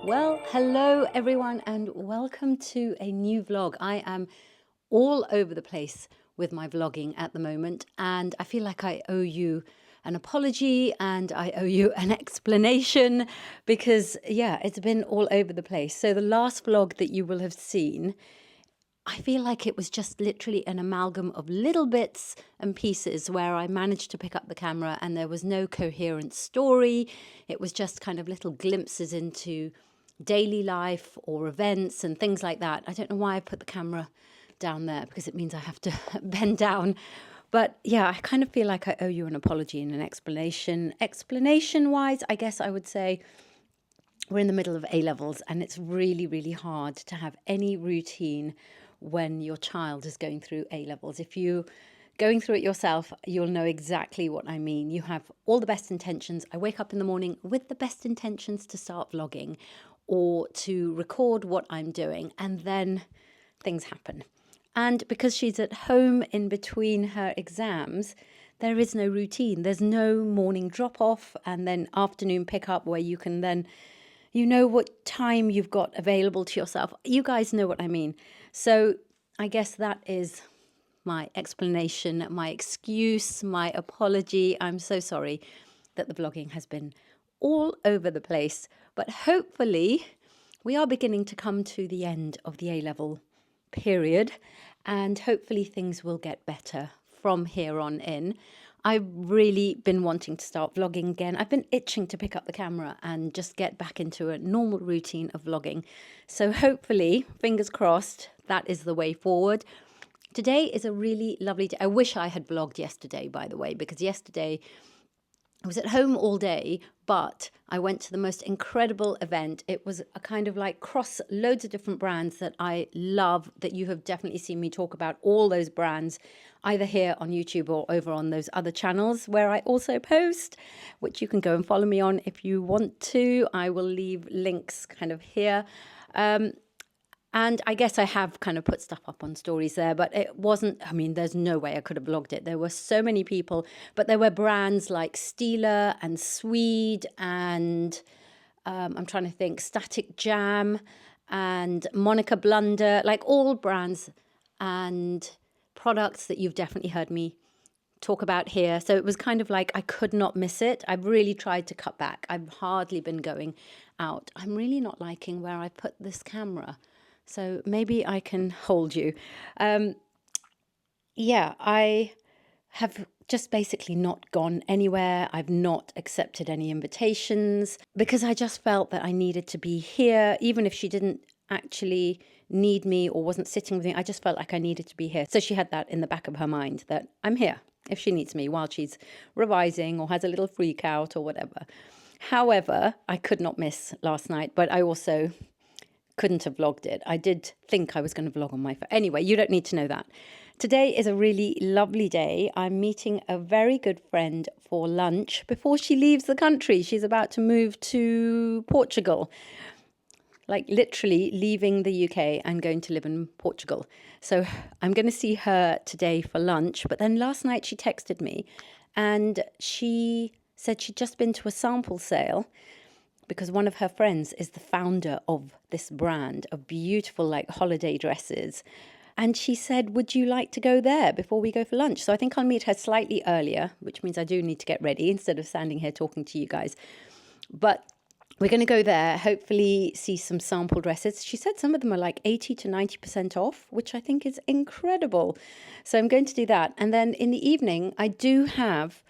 Well, hello everyone and welcome to a new vlog. I am all over the place with my vlogging at the moment and I feel like I owe you an apology and I owe you an explanation because it's been all over the place. So the last vlog that you will have seen, I feel like it was just literally an amalgam of little bits and pieces where I managed to pick up the camera and there was no coherent story. It was just kind of little glimpses into daily life or events and things like that. I don't know why I put the camera down there because it means I have to bend down. But yeah, I kind of feel like I owe you an apology and an explanation. Explanation-wise, I guess I would say we're in the middle of A-levels and it's really, really hard to have any routine when your child is going through A-levels. If you're going through it yourself, you'll know exactly what I mean. You have all the best intentions. I wake up in the morning with the best intentions to start vlogging or to record what I'm doing, and then things happen. And because she's at home in between her exams, there is no routine. There's no morning drop-off and then afternoon pick-up where you can then, you know what time you've got available to yourself. You guys know what I mean. So I guess that is my explanation, my excuse, my apology. I'm so sorry that the vlogging has been all over the place, but hopefully we are beginning to come to the end of the A-level period and hopefully things will get better from here on in. I've really been wanting to start vlogging again. I've been itching to pick up the camera and just get back into a normal routine of vlogging. So hopefully, fingers crossed, that is the way forward. Today is a really lovely day. I wish I had vlogged yesterday, by the way, because yesterday I was at home all day, but I went to the most incredible event. It was a kind of like cross loads of different brands that I love, that you have definitely seen me talk about all those brands, either here on YouTube or over on those other channels where I also post, which you can go and follow me on if you want to. I will leave links kind of here. And I guess I have kind of put stuff up on stories there, but it wasn't, I mean, there's no way I could have vlogged it. There were so many people, but there were brands like Stila and Swede and I'm trying to think, Static Jam and Monica Blunder, like all brands and products that you've definitely heard me talk about here. So it was kind of like I could not miss it. I've really tried to cut back. I've hardly been going out. I'm really not liking where I put this camera. So maybe I can hold you. I have just basically not gone anywhere. I've not accepted any invitations because I just felt that I needed to be here, even if she didn't actually need me or wasn't sitting with me. I just felt like I needed to be here. So she had that in the back of her mind that I'm here if she needs me while she's revising or has a little freak out or whatever. However, I could not miss last night, but I also couldn't have vlogged it. I did think I was going to vlog on my phone. Anyway, you don't need to know that. Today is a really lovely day. I'm meeting a very good friend for lunch before she leaves the country. She's about to move to Portugal, like literally leaving the UK and going to live in Portugal. So I'm going to see her today for lunch. But then last night she texted me and she said she'd just been to a sample sale because one of her friends is the founder of this brand of beautiful like holiday dresses. And she said, would you like to go there before we go for lunch? So I think I'll meet her slightly earlier, which means I do need to get ready instead of standing here talking to you guys. But we're going to go there, hopefully see some sample dresses. She said some of them are like 80 to 90% off, which I think is incredible. So I'm going to do that. And then in the evening, I do have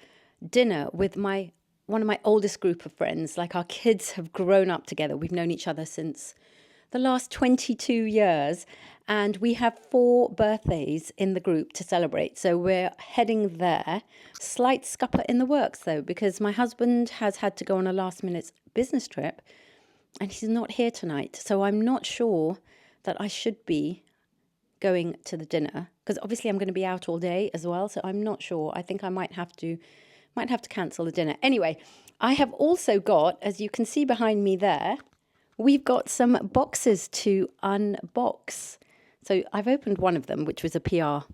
dinner with one of my oldest group of friends. Like our kids have grown up together. We've known each other since the last 22 years. And we have 4 birthdays in the group to celebrate. So we're heading there. Slight scupper in the works though, because my husband has had to go on a last minute business trip and he's not here tonight. So I'm not sure that I should be going to the dinner because obviously I'm going to be out all day as well. So I'm not sure. I think I might have to cancel the dinner. Anyway, I have also got, as you can see behind me there, we've got some boxes to unbox. So I've opened one of them, which was a PR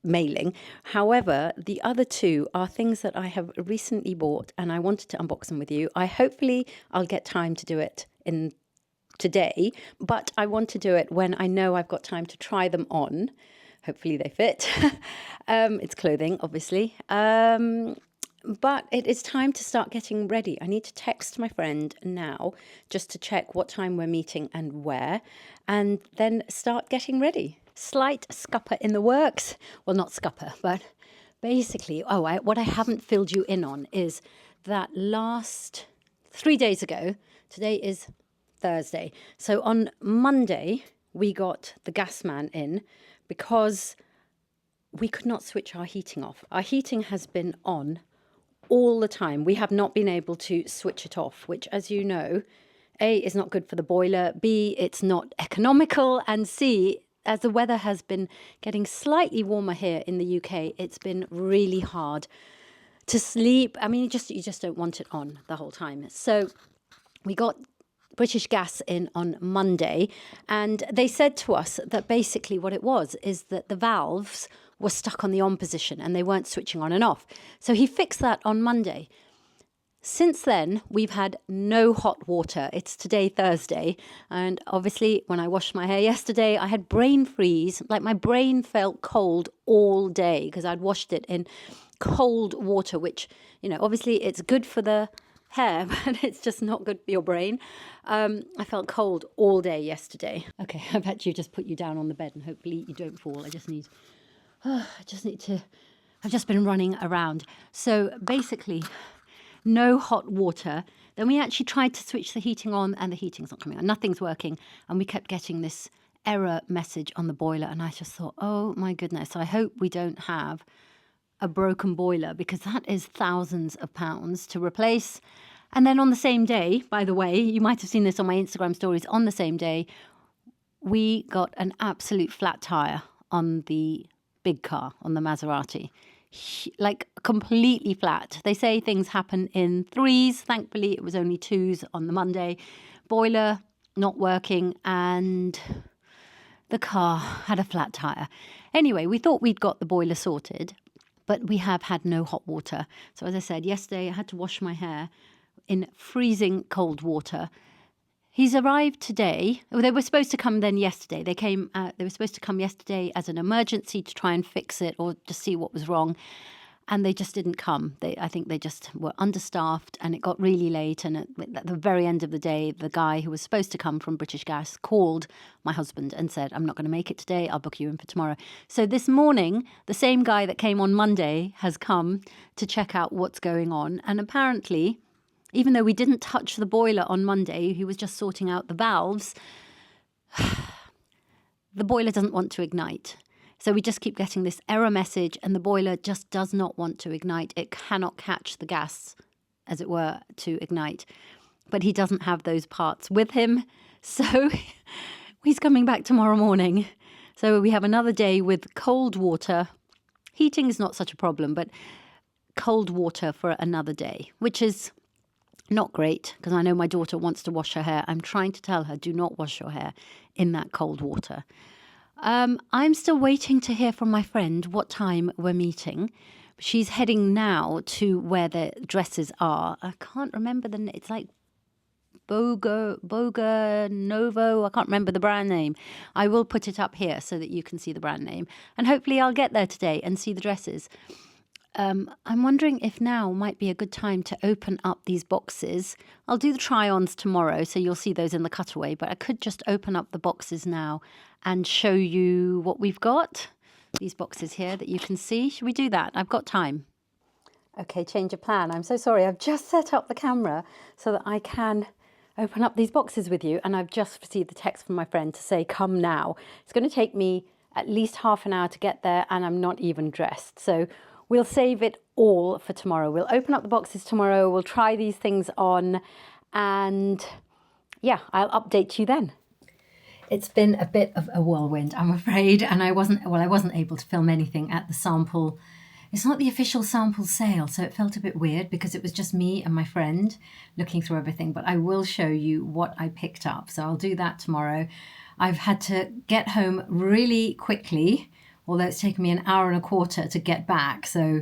mailing. However, the other 2 are things that I have recently bought and I wanted to unbox them with you. I'll get time to do it in today, but I want to do it when I know I've got time to try them on. Hopefully they fit. It's clothing, obviously. But it is time to start getting ready. I need to text my friend now just to check what time we're meeting and where, and then start getting ready. Slight scupper in the works. Well, not scupper, but basically, what I haven't filled you in on is that last 3 days ago, today is Thursday. So on Monday, we got the gas man in because we could not switch our heating off. Our heating has been on all the time. We have not been able to switch it off, which, as you know, A, is not good for the boiler, B, it's not economical, and C, as the weather has been getting slightly warmer here in the UK, it's been really hard to sleep. I mean, you just don't want it on the whole time. So we got British Gas in on Monday, and they said to us that basically what it was is that the valves were stuck on the on position and they weren't switching on and off. So he fixed that on Monday. Since then, we've had no hot water. It's today, Thursday. And obviously, when I washed my hair yesterday, I had brain freeze. Like my brain felt cold all day because I'd washed it in cold water, which, obviously it's good for the hair, but it's just not good for your brain. I felt cold all day yesterday. Okay, I've actually just put you down on the bed and hopefully you don't fall. I've just been running around. So basically, no hot water. Then we actually tried to switch the heating on and the heating's not coming on. Nothing's working. And we kept getting this error message on the boiler. And I just thought, oh my goodness, I hope we don't have a broken boiler because that is thousands of pounds to replace. And then on the same day, by the way, you might have seen this on my Instagram stories, on the same day, we got an absolute flat tire on the big car, on the Maserati. Like completely flat. They say things happen in threes. Thankfully, it was only twos on the Monday. Boiler not working and the car had a flat tire. Anyway, we thought we'd got the boiler sorted, but we have had no hot water. So as I said, yesterday I had to wash my hair in freezing cold water. He's arrived today. They were supposed to come then yesterday. They were supposed to come yesterday as an emergency to try and fix it or just see what was wrong. And they just didn't come. I think they just were understaffed and it got really late. And at the very end of the day, the guy who was supposed to come from British Gas called my husband and said, I'm not going to make it today. I'll book you in for tomorrow. So this morning, the same guy that came on Monday has come to check out what's going on. And apparently, even though we didn't touch the boiler on Monday, he was just sorting out the valves, the boiler doesn't want to ignite. So we just keep getting this error message and the boiler just does not want to ignite. It cannot catch the gas, as it were, to ignite. But he doesn't have those parts with him. So he's coming back tomorrow morning. So we have another day with cold water. Heating is not such a problem, but cold water for another day, which is not great because I know my daughter wants to wash her hair. I'm trying to tell her, do not wash your hair in that cold water. I'm still waiting to hear from my friend what time we're meeting. She's heading now to where the dresses are. I can't remember it's like Boga Novo. I can't remember the brand name. I will put it up here so that you can see the brand name. And hopefully I'll get there today and see the dresses. I'm wondering if now might be a good time to open up these boxes. I'll do the try-ons tomorrow, so you'll see those in the cutaway, but I could just open up the boxes now and show you what we've got. These boxes here that you can see. Should we do that? I've got time. Okay, change of plan. I'm so sorry. I've just set up the camera so that I can open up these boxes with you, and I've just received the text from my friend to say, come now. It's going to take me at least half an hour to get there, and I'm not even dressed. So we'll save it all for tomorrow. We'll open up the boxes tomorrow. We'll try these things on. And yeah, I'll update you then. It's been a bit of a whirlwind, I'm afraid. And I wasn't able to film anything at the sample. It's not the official sample sale, so it felt a bit weird because it was just me and my friend looking through everything. But I will show you what I picked up. So I'll do that tomorrow. I've had to get home really quickly, although it's taken me an hour and a quarter to get back. So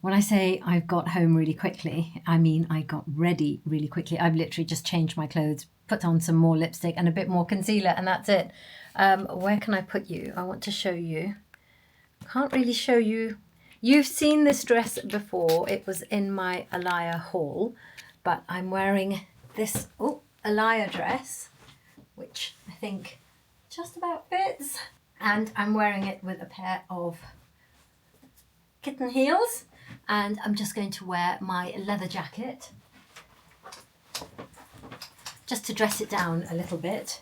when I say I've got home really quickly, I mean I got ready really quickly. I've literally just changed my clothes, put on some more lipstick and a bit more concealer, and that's it. Where can I put you? I want to show you. Can't really show you. You've seen this dress before. It was in my ALAIA haul, but I'm wearing this ALAIA dress, which I think just about fits. And I'm wearing it with a pair of kitten heels. And I'm just going to wear my leather jacket just to dress it down a little bit.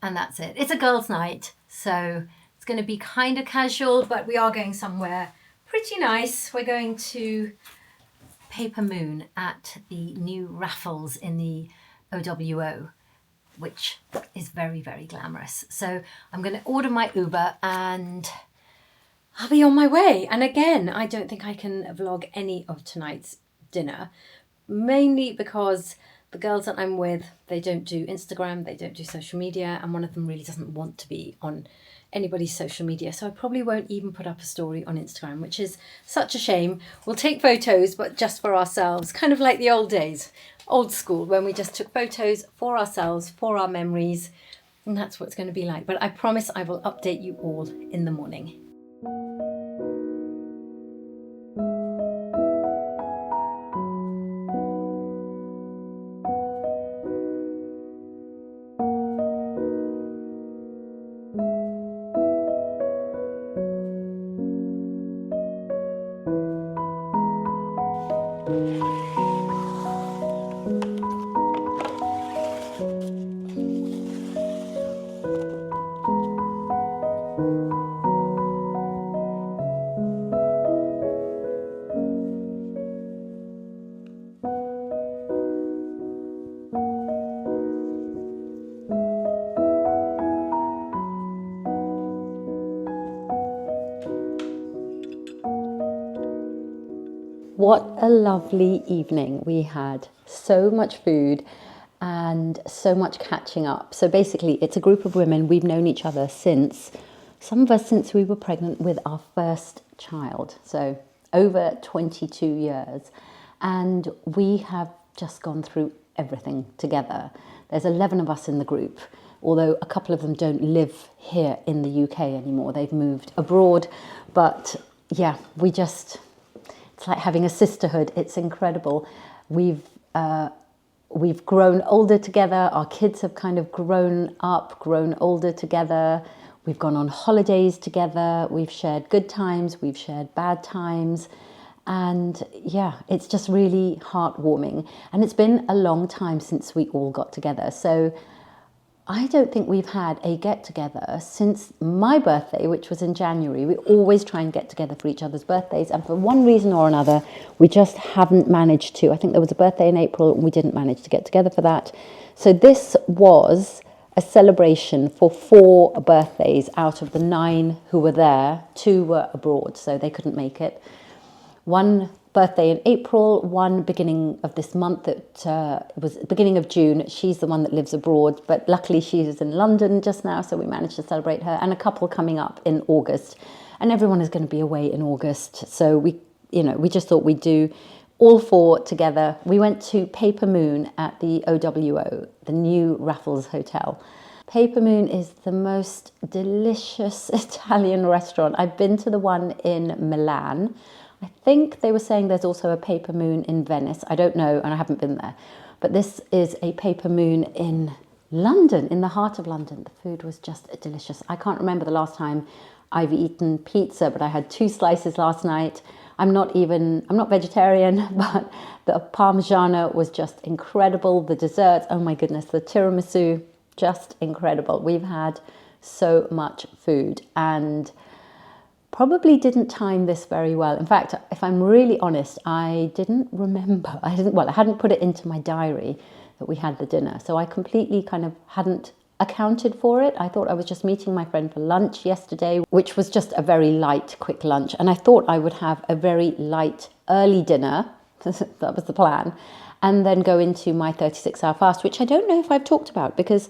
And that's it. It's a girls' night, so it's going to be kind of casual, but we are going somewhere pretty nice. We're going to Paper Moon at the new Raffles in the OWO, which is very, very glamorous. So I'm going to order my Uber and I'll be on my way. And again, I don't think I can vlog any of tonight's dinner, mainly because the girls that I'm with, they don't do Instagram, they don't do social media, and one of them really doesn't want to be on anybody's social media. So I probably won't even put up a story on Instagram, which is such a shame. We'll take photos, but just for ourselves, kind of like the old days, old school, when we just took photos for ourselves, for our memories, and that's what it's going to be like. But I promise I will update you all in the morning. What a lovely evening we had. So much food and so much catching up. So basically it's a group of women. We've known each other since, some of us since we were pregnant with our first child. So over 22 years. And we have just gone through everything together. There's 11 of us in the group, although a couple of them don't live here in the UK anymore. They've moved abroad. But yeah, it's like having a sisterhood. It's incredible. We've grown older together. Our kids have kind of grown up, grown older together. We've gone on holidays together. We've shared good times. We've shared bad times. And yeah, it's just really heartwarming. And it's been a long time since we all got together. So I don't think we've had a get-together since my birthday, which was in January. We always try and get together for each other's birthdays, and for one reason or another, we just haven't managed to. I think there was a birthday in April, and we didn't manage to get together for that. So this was a celebration for 4 birthdays out of the 9 who were there. 2 were abroad, so they couldn't make it. One birthday in April, one beginning of this month, it was beginning of June. She's the one that lives abroad, but luckily she's in London just now, so we managed to celebrate her, and a couple coming up in August. And everyone is going to be away in August, so we just thought we'd do all 4 together. We went to Paper Moon at the OWO, the new Raffles Hotel. Paper Moon is the most delicious Italian restaurant. I've been to the one in Milan. I think they were saying there's also a Paper Moon in Venice. I don't know, and I haven't been there. But this is a Paper Moon in London, in the heart of London. The food was just delicious. I can't remember the last time I've eaten pizza, but I had 2 slices last night. I'm not vegetarian, but the Parmigiano was just incredible. The dessert, oh my goodness, the tiramisu, just incredible. We've had so much food, and probably didn't time this very well. In fact, if I'm really honest, I didn't remember. I hadn't put it into my diary that we had the dinner. So I completely kind of hadn't accounted for it. I thought I was just meeting my friend for lunch yesterday, which was just a very light, quick lunch. And I thought I would have a very light, early dinner. That was the plan. And then go into my 36-hour fast, which I don't know if I've talked about, because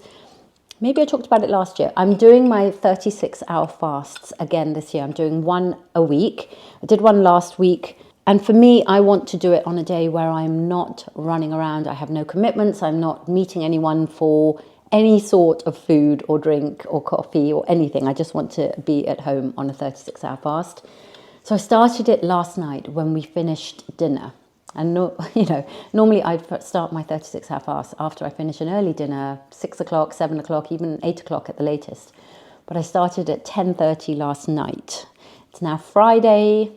maybe I talked about it last year. I'm doing my 36-hour fasts again this year. I'm doing one a week. I did one last week, And for me, I want to do it on a day where I'm not running around. I have no commitments. I'm not meeting anyone for any sort of food or drink or coffee or anything. I just want to be at home on a 36-hour fast. So I started it last night when we finished dinner. And normally I'd start my 36-hour fast after I finish an early dinner, 6 o'clock, 7 o'clock, even 8 o'clock at the latest. But I started at 10:30 last night. It's now Friday.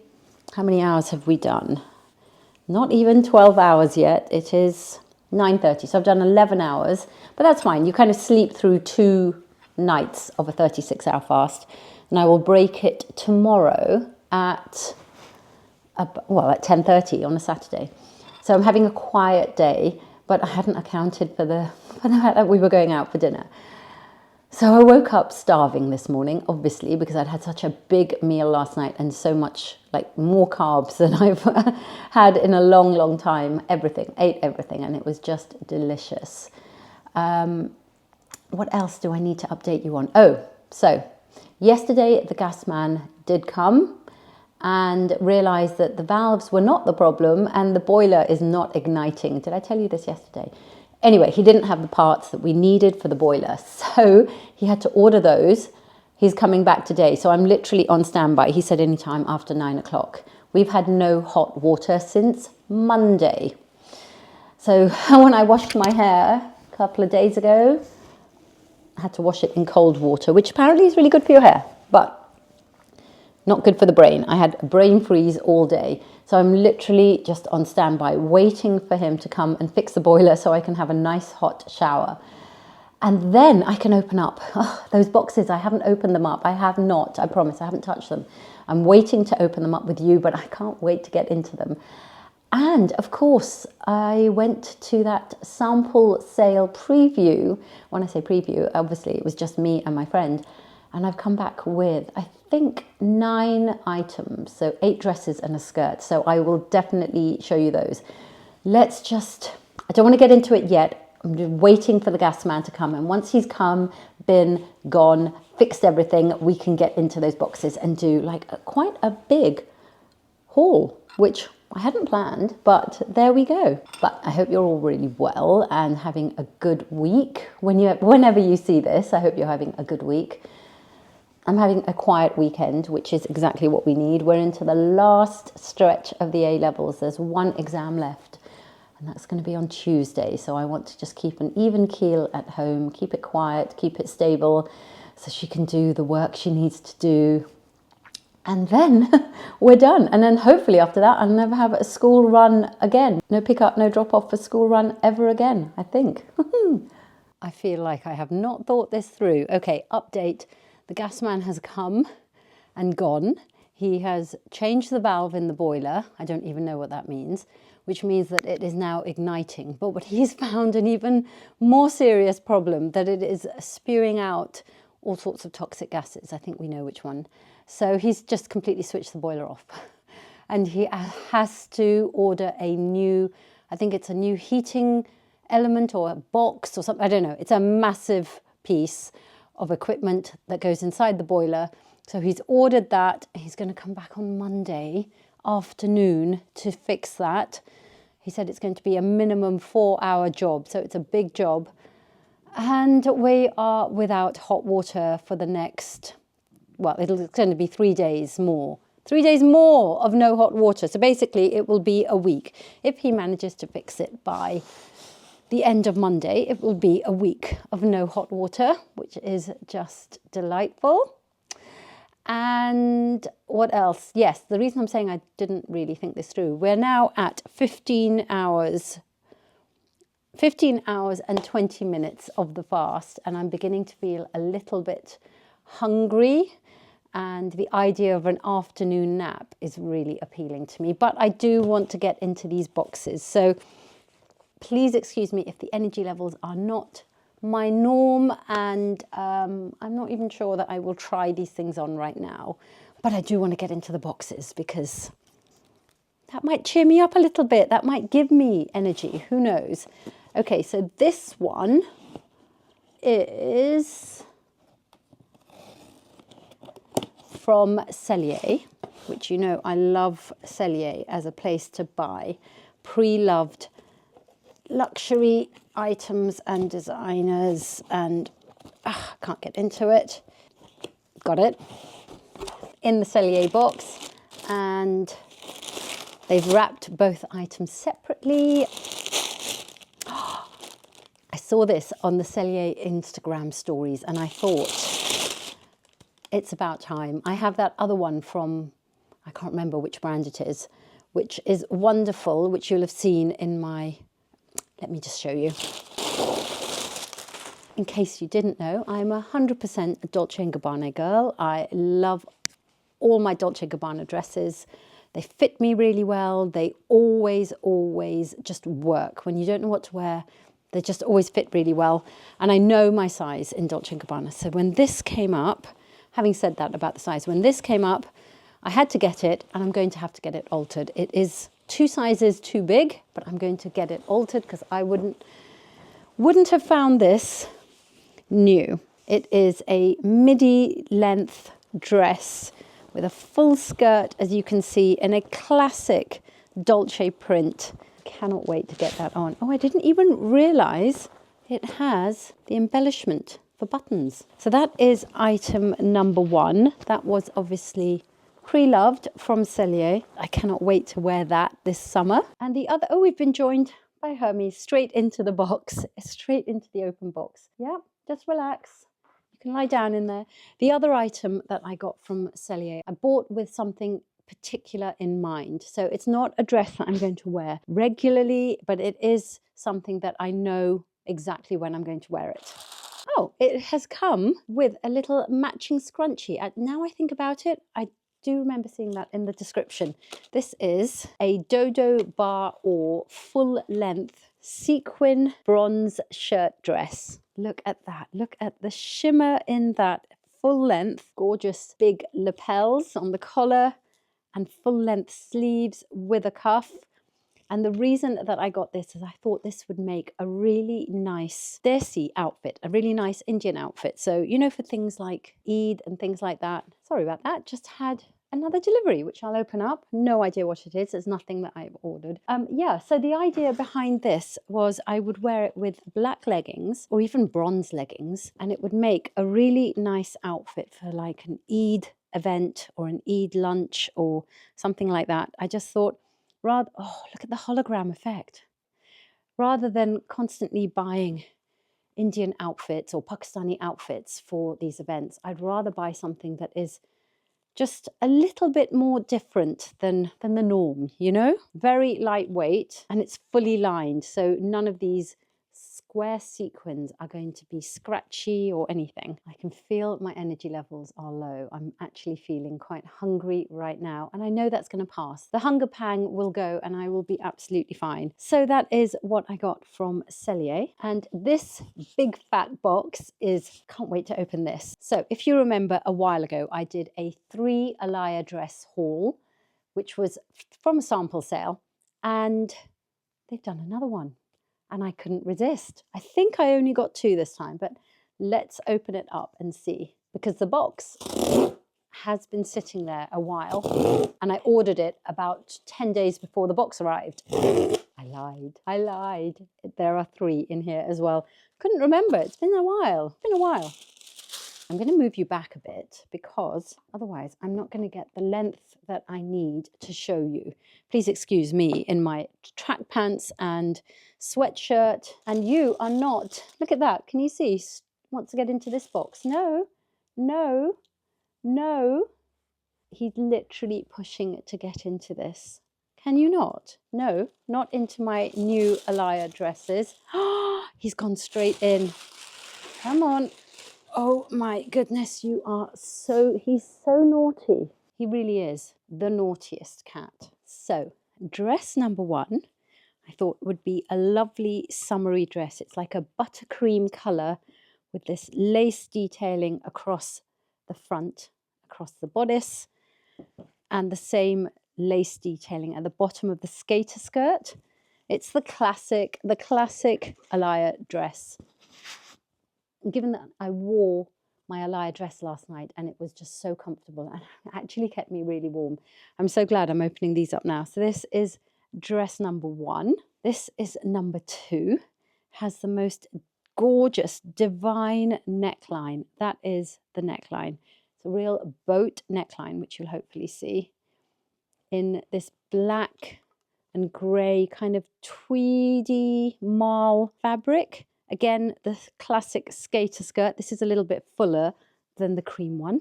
How many hours have we done? Not even 12 hours yet. It is 9:30. So I've done 11 hours, but that's fine. You kind of sleep through 2 nights of a 36-hour fast. And I will break it tomorrow at 10:30 on a Saturday. So I'm having a quiet day, but I hadn't accounted for the fact that we were going out for dinner. So I woke up starving this morning, obviously, because I'd had such a big meal last night and so much, like, more carbs than I've had in a long, long time. Ate everything, and it was just delicious. What else do I need to update you on? Oh, so yesterday the gas man did come and realised that the valves were not the problem and the boiler is not igniting. Did I tell you this yesterday? Anyway, he didn't have the parts that we needed for the boiler, so he had to order those. He's coming back today, so I'm literally on standby. He said anytime after 9 o'clock. We've had no hot water since Monday. So when I washed my hair a couple of days ago, I had to wash it in cold water, which apparently is really good for your hair, but not good for the brain. I had a brain freeze all day. So I'm literally just on standby, waiting for him to come and fix the boiler so I can have a nice hot shower. And then I can open up those boxes. I haven't opened them up. I have not, I promise, I haven't touched them. I'm waiting to open them up with you, but I can't wait to get into them. And of course, I went to that sample sale preview. When I say preview, obviously it was just me and my friend. And I've come back with, I think, 9 items. So 8 dresses and a skirt. So I will definitely show you those. I don't want to get into it yet. I'm just waiting for the gas man to come. And once he's come, been, gone, fixed everything, we can get into those boxes and do quite a big haul, which I hadn't planned, but there we go. But I hope you're all really well and having a good week. Whenever you see this, I hope you're having a good week. I'm having a quiet weekend, which is exactly what we need. We're into the last stretch of the A-levels. There's 1 exam left, and that's going to be on Tuesday. So I want to just keep an even keel at home, keep it quiet, keep it stable, so she can do the work she needs to do. And then we're done. And then hopefully after that, I'll never have a school run again. No pick up, no drop off for school run ever again, I think. I feel like I have not thought this through. Okay, update. The gas man has come and gone. He has changed the valve in the boiler. I don't even know what that means, which means that it is now igniting. But what he's found an even more serious problem, that it is spewing out all sorts of toxic gases. I think we know which one. So he's just completely switched the boiler off. And he has to order a new, I think it's a new heating element or a box or something. I don't know. It's a massive piece of equipment that goes inside the boiler. So he's ordered that. He's going to come back on Monday afternoon to fix that. He said it's going to be a minimum 4-hour job. So it's a big job. And we are without hot water for the next, it's going to be 3 days more. 3 days more of no hot water. So basically it will be a week. If he manages to fix it by the end of Monday, it will be a week of no hot water, which is just delightful. And what else? Yes, the reason I'm saying I didn't really think this through, we're now at 15 hours and 20 minutes of the fast, and I'm beginning to feel a little bit hungry, and the idea of an afternoon nap is really appealing to me. But I do want to get into these boxes. So please excuse me if the energy levels are not my norm, and I'm not even sure that I will try these things on right now. But I do want to get into the boxes because that might cheer me up a little bit. That might give me energy. Who knows? Okay, so this one is from Sellier. which you know I love Sellier as a place to buy pre-loved luxury items and designers, and I can't get into it. Got it in the Sellier box, and they've wrapped both items separately. I saw this on the Sellier Instagram stories and I thought, it's about time. I have that other one from, I can't remember which brand it is, which is wonderful, which you'll have seen in my, let me just show you. In case you didn't know, I'm 100% a Dolce & Gabbana girl. I love all my Dolce & Gabbana dresses. They fit me really well. They always just work. When you don't know what to wear, they just always fit really well. And I know my size in Dolce & Gabbana. So when this came up, having said that about the size, when this came up, I had to get it, and I'm going to have to get it altered. It is 2 sizes too big, but I'm going to get it altered because I wouldn't have found this new. It is a midi length dress with a full skirt, as you can see, in a classic Dolce print. Cannot wait to get that on. Oh, I didn't even realize it has the embellishment for buttons. So that is item number 1. That was obviously pre-loved from Sellier. I cannot wait to wear that this summer. And the other, oh, we've been joined by Hermes straight into the box, straight into the open box. Yeah, just relax. You can lie down in there. The other item that I got from Sellier, I bought with something particular in mind. So it's not a dress that I'm going to wear regularly, but it is something that I know exactly when I'm going to wear it. Oh, it has come with a little matching scrunchie. Now I think about it, I do remember seeing that in the description. This is a Dodo Bar or full length sequin bronze shirt dress. Look at that. Look at the shimmer in that. Full length, gorgeous big lapels on the collar and full length sleeves with a cuff. And the reason that I got this is I thought this would make a really nice Desi outfit, a really nice Indian outfit. So, you know, for things like Eid and things like that. Sorry about that, just had another delivery, which I'll open up. No idea what it is. It's nothing that I've ordered. Yeah, so the idea behind this was I would wear it with black leggings or even bronze leggings, and it would make a really nice outfit for like an Eid event or an Eid lunch or something like that. I just thought, rather, oh, look at the hologram effect. Rather than constantly buying Indian outfits or Pakistani outfits for these events, I'd rather buy something that is just a little bit more different than the norm, you know? Very lightweight, and it's fully lined, so none of these square sequins are going to be scratchy or anything. I can feel my energy levels are low. I'm actually feeling quite hungry right now, and I know that's going to pass. The hunger pang will go and I will be absolutely fine. So that is what I got from Sellier, and this big fat box is, can't wait to open this. So if you remember a while ago, I did a 3 ALAIA dress haul, which was from a sample sale, and they've done another one. And I couldn't resist. I think I only got 2 this time, but let's open it up and see. Because the box has been sitting there a while, and I ordered it about 10 days before the box arrived. I lied. There are 3 in here as well. Couldn't remember. It's been a while. I'm going to move you back a bit because otherwise I'm not going to get the length that I need to show you. Please excuse me in my track pants and sweatshirt, and you are not. Look at that. Can you see? Wants to get into this box. No. He's literally pushing to get into this. Can you not? No, not into my new ALAIA dresses. He's gone straight in. Come on. Oh my goodness, he's so naughty. He really is the naughtiest cat. So, dress number 1, I thought would be a lovely summery dress. It's like a buttercream colour with this lace detailing across the front, across the bodice, and the same lace detailing at the bottom of the skater skirt. It's the classic ALAIA dress. Given that I wore my ALAIA dress last night, and it was just so comfortable and actually kept me really warm. I'm so glad I'm opening these up now. So this is dress number 1. This is number 2. Has the most gorgeous, divine neckline. That is the neckline. It's a real boat neckline, which you'll hopefully see, in this black and grey kind of tweedy marl fabric. Again, the classic skater skirt. This is a little bit fuller than the cream one,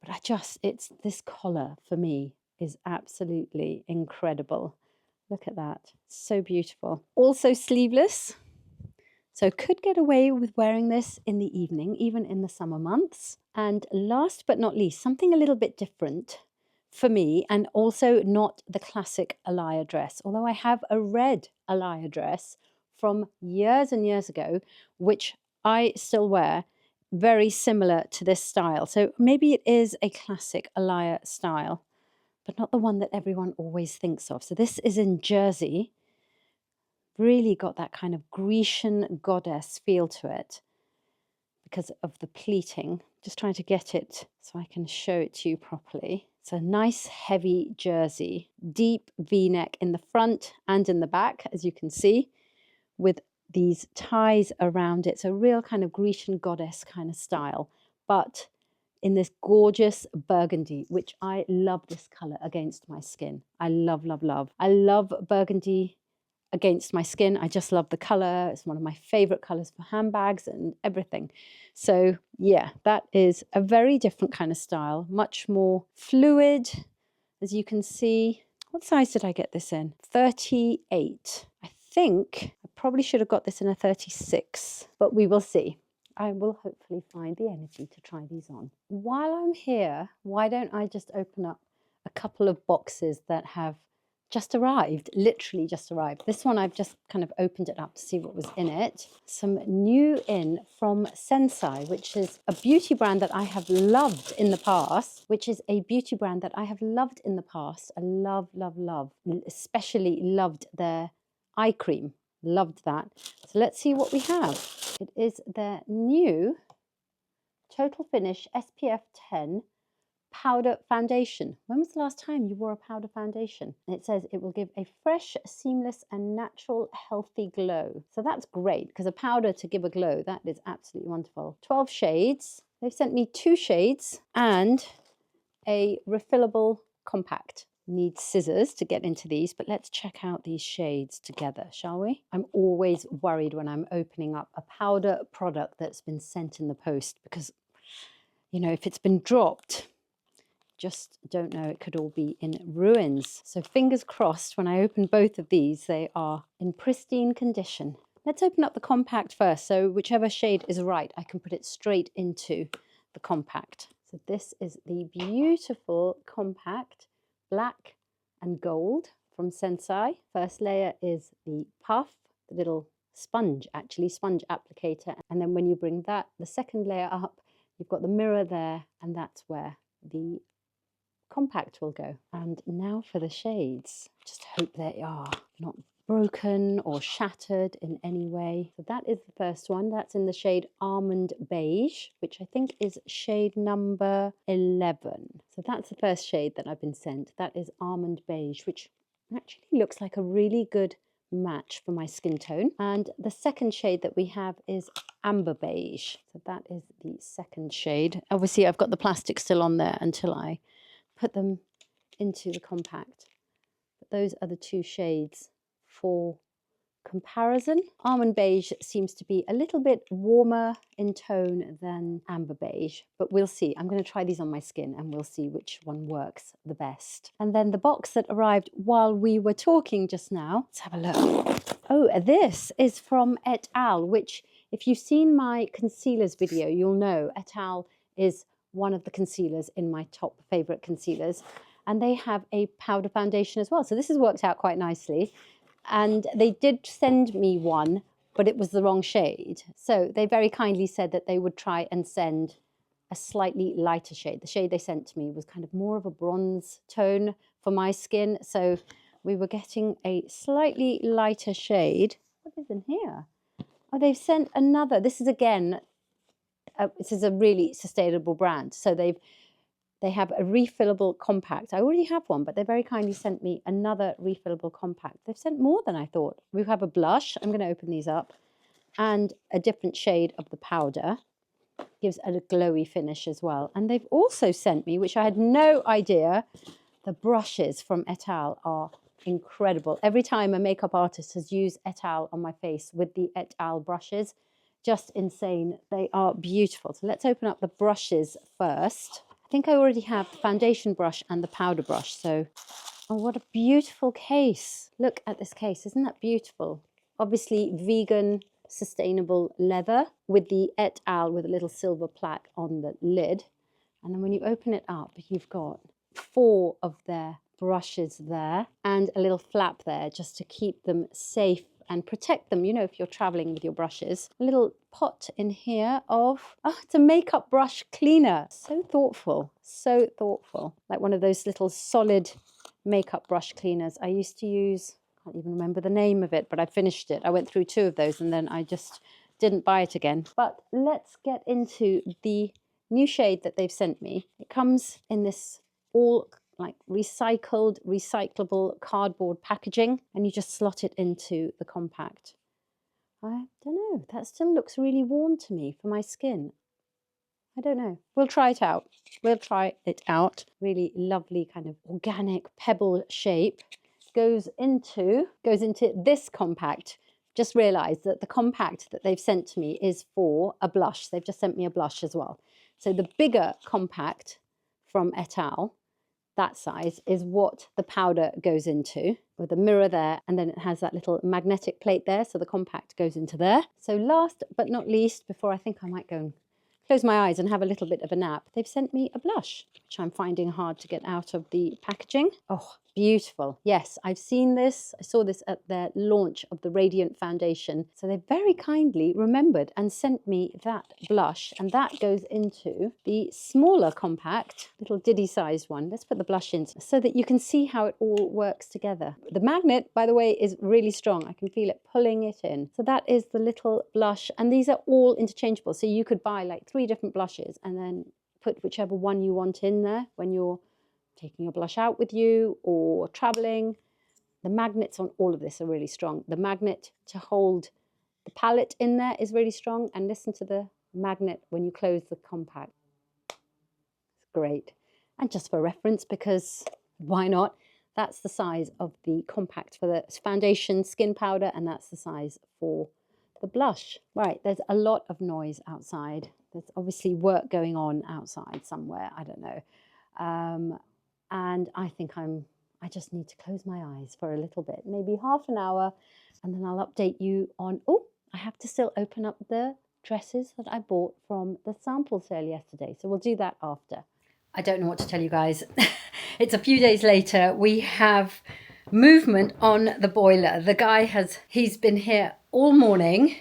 but it's this collar for me is absolutely incredible. Look at that, so beautiful. Also sleeveless, so could get away with wearing this in the evening, even in the summer months. And last but not least, something a little bit different for me, and also not the classic ALAIA dress, although I have a red ALAIA dress from years and years ago, which I still wear, very similar to this style. So maybe it is a classic ALAIA style, but not the one that everyone always thinks of. So this is in jersey, really got that kind of Grecian goddess feel to it because of the pleating. Just trying to get it so I can show it to you properly. It's a nice heavy jersey, deep V-neck in the front and in the back, as you can see, with these ties around it. So real kind of Grecian goddess kind of style, but in this gorgeous burgundy, which I love this color against my skin. I love, love, love. I love burgundy against my skin. I just love the color. It's one of my favorite colors for handbags and everything. So yeah, that is a very different kind of style, much more fluid, as you can see. What size did I get this in? 38. I think I probably should have got this in a 36, but we will see. I will hopefully find the energy to try these on. While I'm here, why don't I just open up a couple of boxes that have just arrived, literally just arrived. This one I've just kind of opened it up to see what was in it. Some new in from Sensai, which is a beauty brand that I have loved in the past, I love, love, love. Especially loved their eye cream. Loved that. So let's see what we have. It is their new Total Finish SPF 10 powder foundation. When was the last time you wore a powder foundation? And it says it will give a fresh, seamless and natural healthy glow. So that's great, because a powder to give a glow, that is absolutely wonderful. 12 shades. They've sent me 2 shades and a refillable compact. Need scissors to get into these, but let's check out these shades together, shall we? I'm always worried when I'm opening up a powder product that's been sent in the post, because, you know, if it's been dropped, just don't know, it could all be in ruins. So fingers crossed, when I open both of these, they are in pristine condition. Let's open up the compact first. So whichever shade is right, I can put it straight into the compact. So this is the beautiful compact, black and gold from Sensai. First layer is the puff, the little sponge applicator. And then when you bring that, the second layer up, you've got the mirror there, and that's where the compact will go. And now for the shades. Just hope they are not broken or shattered in any way. So that is the first one. That's in the shade Almond Beige, which I think is shade number 11. So that's the first shade that I've been sent. That is Almond Beige, which actually looks like a really good match for my skin tone. And the second shade that we have is Amber Beige. So that is the second shade. Obviously I've got the plastic still on there until I put them into the compact. But those are the 2 shades for comparison. Almond Beige seems to be a little bit warmer in tone than Amber Beige, but we'll see. I'm going to try these on my skin and we'll see which one works the best. And then the box that arrived while we were talking just now, let's have a look. Oh, this is from Et Al, which if you've seen my concealers video, you'll know Et Al is one of the concealers in my top favorite concealers, and they have a powder foundation as well. So this has worked out quite nicely. And they did send me one, but it was the wrong shade. So they very kindly said that they would try and send a slightly lighter shade. The shade they sent to me was kind of more of a bronze tone for my skin. So we were getting a slightly lighter shade. What is in here? Oh, they've sent another. This is again this is a really sustainable brand. So they have a refillable compact. I already have one, but they very kindly sent me another refillable compact. They've sent more than I thought. We have a blush. I'm going to open these up. And a different shade of the powder. Gives a glowy finish as well. And they've also sent me, which I had no idea, the brushes from Et al. Are incredible. Every time a makeup artist has used Et al. On my face with the Et al. Brushes, just insane. They are beautiful. So let's open up the brushes first. I think I already have the foundation brush and the powder brush. So, oh, what a beautiful case. Look at this case. Isn't that beautiful? Obviously vegan, sustainable leather with the Et al. With a little silver plaque on the lid. And then when you open it up, you've got 4 of their brushes there and a little flap there just to keep them safe and protect them, you know, if you're traveling with your brushes. A little pot in here of, oh, it's a makeup brush cleaner. So thoughtful, like one of those little solid makeup brush cleaners I used to use. I can't even remember the name of it, but I finished it. I went through 2 of those and then I just didn't buy it again. But let's get into the new shade that they've sent me. It comes in this all like recyclable cardboard packaging, and you just slot it into the compact. I don't know, that still looks really warm to me for my skin. I don't know. We'll try it out. Really lovely kind of organic pebble shape. Goes into this compact. Just realised that the compact that they've sent to me is for a blush. They've just sent me a blush as well. So the bigger compact from Et al., that size, is what the powder goes into, with a mirror there, and then it has that little magnetic plate there, so the compact goes into there. So last but not least, before I think I might go and close my eyes and have a little bit of a nap, they've sent me a blush, which I'm finding hard to get out of the packaging. Oh, beautiful. Yes, I've seen this. I saw this at their launch of the Radiant Foundation. So they very kindly remembered and sent me that blush, and that goes into the smaller compact, little diddy sized one. Let's put the blush in so that you can see how it all works together. The magnet, by the way, is really strong. I can feel it pulling it in. So that is the little blush, and these are all interchangeable. So you could buy like 3 different blushes and then put whichever one you want in there when you're taking your blush out with you or traveling. The magnets on all of this are really strong. The magnet to hold the palette in there is really strong, and listen to the magnet when you close the compact. It's great. And just for reference, because why not, that's the size of the compact for the foundation skin powder, and that's the size for the blush. Right, there's a lot of noise outside. There's obviously work going on outside somewhere, I don't know. And I think I just need to close my eyes for a little bit, maybe half an hour, and then I'll update you on, oh, I have to still open up the dresses that I bought from the sample sale yesterday. So we'll do that after. I don't know what to tell you guys. It's a few days later. We have movement on the boiler. The guy he's been here all morning.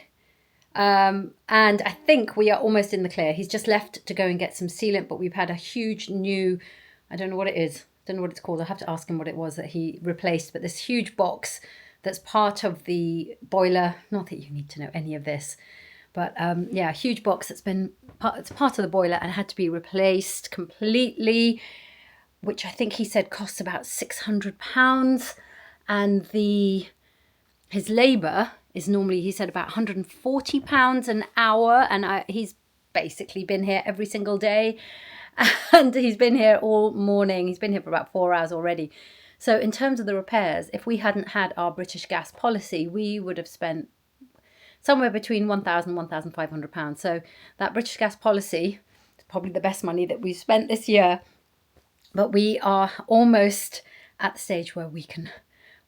And I think we are almost in the clear. He's just left to go and get some sealant, but we've had a huge new, I don't know what it is. Don't know what it's called. I'll have to ask him what it was that he replaced. But this huge box that's part of the boiler. Not that you need to know any of this. But yeah, a huge box that's been it's part of the boiler and had to be replaced completely, which I think he said costs about £600. And his labour is normally, he said, about £140 an hour. And he's basically been here every single day. And he's been here all morning. He's been here for about 4 hours already. So in terms of the repairs, if we hadn't had our British gas policy, we would have spent somewhere between £1,000 and £1,500. So that British gas policy is probably the best money that we've spent this year. But we are almost at the stage where we can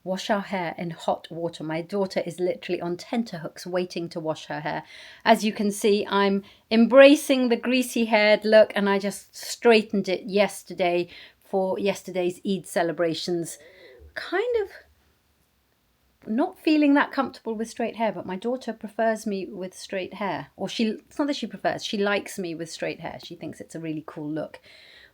wash our hair in hot water. My daughter is literally on tenterhooks waiting to wash her hair. As you can see, I'm embracing the greasy haired look, and I just straightened it yesterday for yesterday's Eid celebrations. Kind of not feeling that comfortable with straight hair, but my daughter prefers me with straight hair. Or it's not that she prefers, she likes me with straight hair. She thinks it's a really cool look.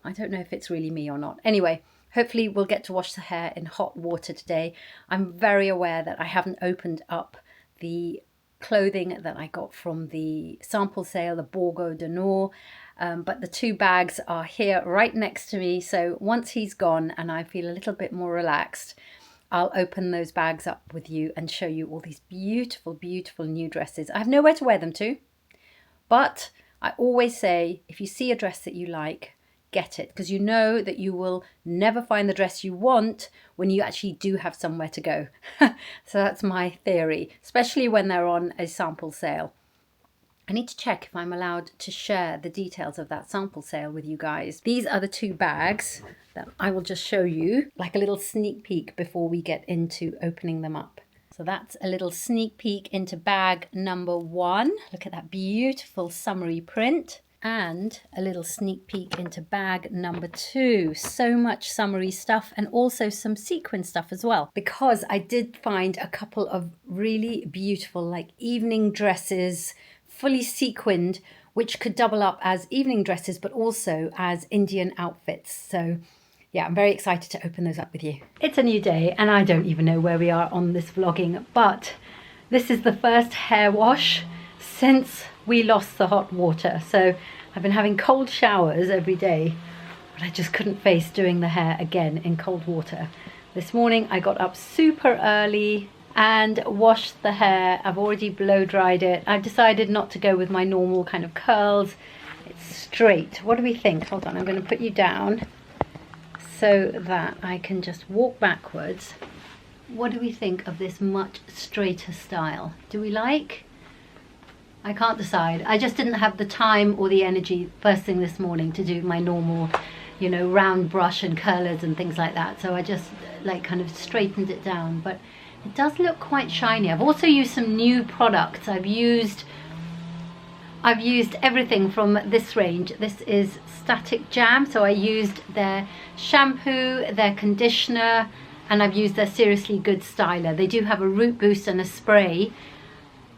I don't know if it's really me or not. Anyway, hopefully we'll get to wash the hair in hot water today. I'm very aware that I haven't opened up the clothing that I got from the sample sale, the Borgo de Nord. But the 2 bags are here right next to me. So once he's gone and I feel a little bit more relaxed, I'll open those bags up with you and show you all these beautiful, beautiful new dresses. I have nowhere to wear them to, but I always say, if you see a dress that you like, get it, because you know that you will never find the dress you want when you actually do have somewhere to go. So that's my theory, especially when they're on a sample sale. I need to check if I'm allowed to share the details of that sample sale with you guys. These are the 2 bags that I will just show you, like a little sneak peek before we get into opening them up. So that's a little sneak peek into bag number 1. Look at that beautiful summery print. And a little sneak peek into bag number 2. So much summery stuff, and also some sequin stuff as well, because I did find a couple of really beautiful like evening dresses, fully sequined, which could double up as evening dresses but also as Indian outfits. So yeah, I'm very excited to open those up with you. It's a new day and I don't even know where we are on this vlogging, but this is the first hair wash since we lost the hot water. So I've been having cold showers every day, but I just couldn't face doing the hair again in cold water. This morning I got up super early and washed the hair. I've already blow dried it. I've decided not to go with my normal kind of curls. It's straight. What do we think? Hold on, I'm going to put you down so that I can just walk backwards. What do we think of this much straighter style? Do we like? I can't decide. I just didn't have the time or the energy first thing this morning to do my normal, you know, round brush and curlers and things like that. So I just like kind of straightened it down, but it does look quite shiny. I've also used some new products. I've used everything from this range. This is Static Jam, so I used their shampoo, their conditioner, and I've used their Seriously Good styler. They do have a root boost and a spray.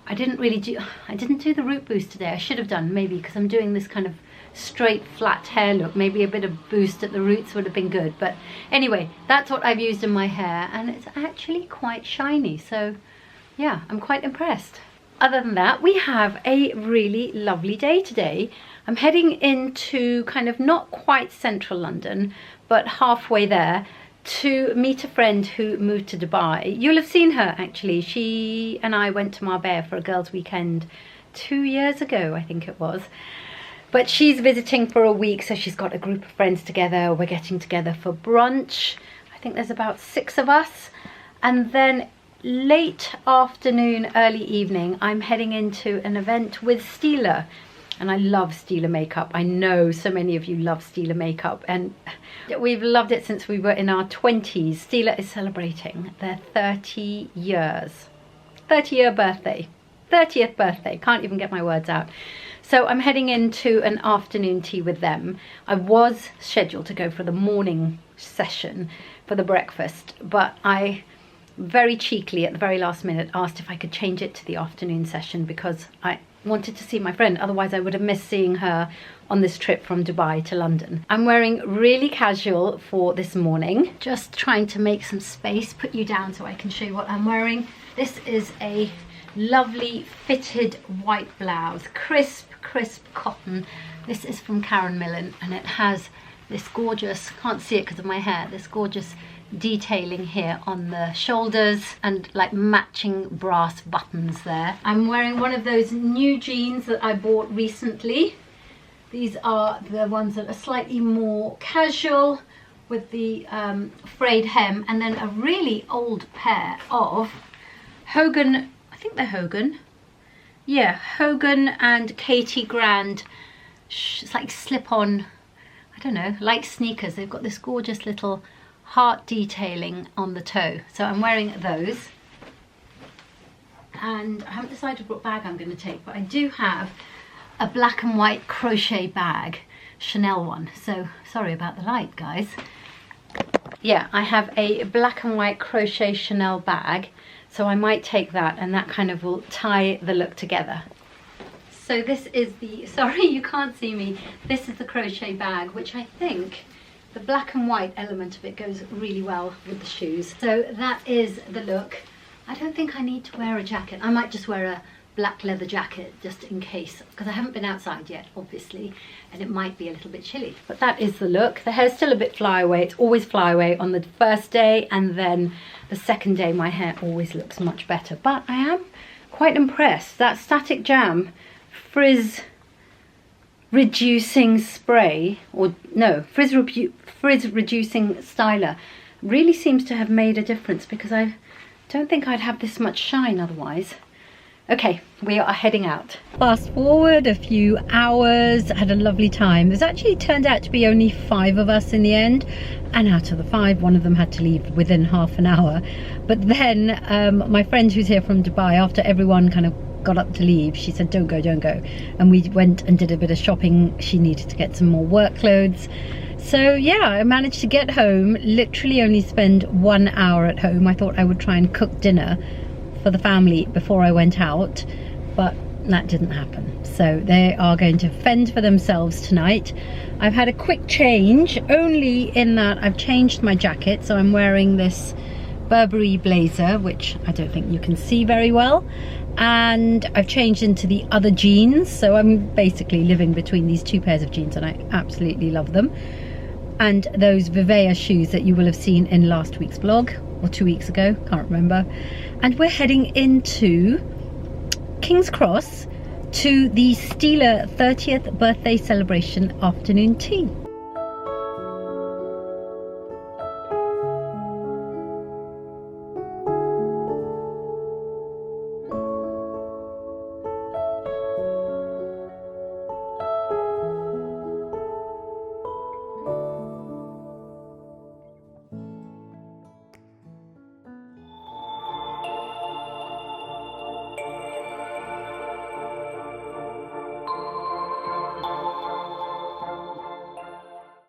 I didn't do the root boost today. I should have done, maybe, because I'm doing this kind of straight flat hair look. Maybe a bit of boost at the roots would have been good, but anyway, that's what I've used in my hair and it's actually quite shiny. So yeah, I'm quite impressed. Other than that, we have a really lovely day today. I'm heading into kind of not quite central London, but halfway there, to meet a friend who moved to Dubai. You'll have seen her actually. She and I went to Marbella for a girls' weekend 2 years ago, I think it was. But she's visiting for a week, so she's got a group of friends together. We're getting together for brunch. I think there's about 6 of us. And then late afternoon, early evening, I'm heading into an event with Stila. And I love Stila makeup. I know so many of you love Stila makeup, and we've loved it since we were in our 20s. Stila is celebrating their 30 year birthday. 30th birthday. Can't even get my words out. So I'm heading into an afternoon tea with them. I was scheduled to go for the morning session for the breakfast, but I very cheekily at the very last minute asked if I could change it to the afternoon session because I wanted to see my friend. Otherwise I would have missed seeing her on this trip from Dubai to London. I'm wearing really casual for this morning. Just trying to make some space, put you down so I can show you what I'm wearing. This is a lovely fitted white blouse, crisp cotton. This is from Karen Millen and it has this gorgeous, can't see it because of my hair, this gorgeous detailing here on the shoulders and like matching brass buttons there. I'm wearing one of those new jeans that I bought recently. These are the ones that are slightly more casual with the frayed hem, and then a really old pair of Hogan, I think they're Hogan. Yeah, Hogan and Katie Grand. It's like slip-on, I don't know, like sneakers. They've got this gorgeous little heart detailing on the toe. So I'm wearing those. And I haven't decided what bag I'm going to take, but I do have a black and white crochet bag, Chanel one. So sorry about the light, guys. Yeah, I have a black and white crochet Chanel bag. So I might take that, and that kind of will tie the look together. So this is the, sorry you can't see me, this is the crochet bag, which I think the black and white element of it goes really well with the shoes. So that is the look. I don't think I need to wear a jacket. I might just wear a black leather jacket just in case, because I haven't been outside yet, obviously, and it might be a little bit chilly. But that is the look. The hair's still a bit flyaway. It's always flyaway on the first day, and then the second day my hair always looks much better. But I am quite impressed. That Static Jam frizz reducing spray, or no, frizz reducing styler really seems to have made a difference, because I don't think I'd have this much shine otherwise. Okay, we are heading out. Fast forward a few hours, had a lovely time. There's actually turned out to be only 5 of us in the end, and out of the 5, one of them had to leave within half an hour. But then my friend who's here from Dubai, after everyone kind of got up to leave, she said, don't go, don't go. And we went and did a bit of shopping. She needed to get some more work clothes. So yeah, I managed to get home, literally only spend 1 hour at home. I thought I would try and cook dinner for the family before I went out, but that didn't happen. So they are going to fend for themselves tonight. I've had a quick change, only in that I've changed my jacket. So I'm wearing this Burberry blazer, which I don't think you can see very well. And I've changed into the other jeans. So I'm basically living between these 2 pairs of jeans, and I absolutely love them. And those Vivea shoes that you will have seen in last week's vlog, or 2 weeks ago, can't remember. And we're heading into King's Cross to the Steeler 30th birthday celebration afternoon tea.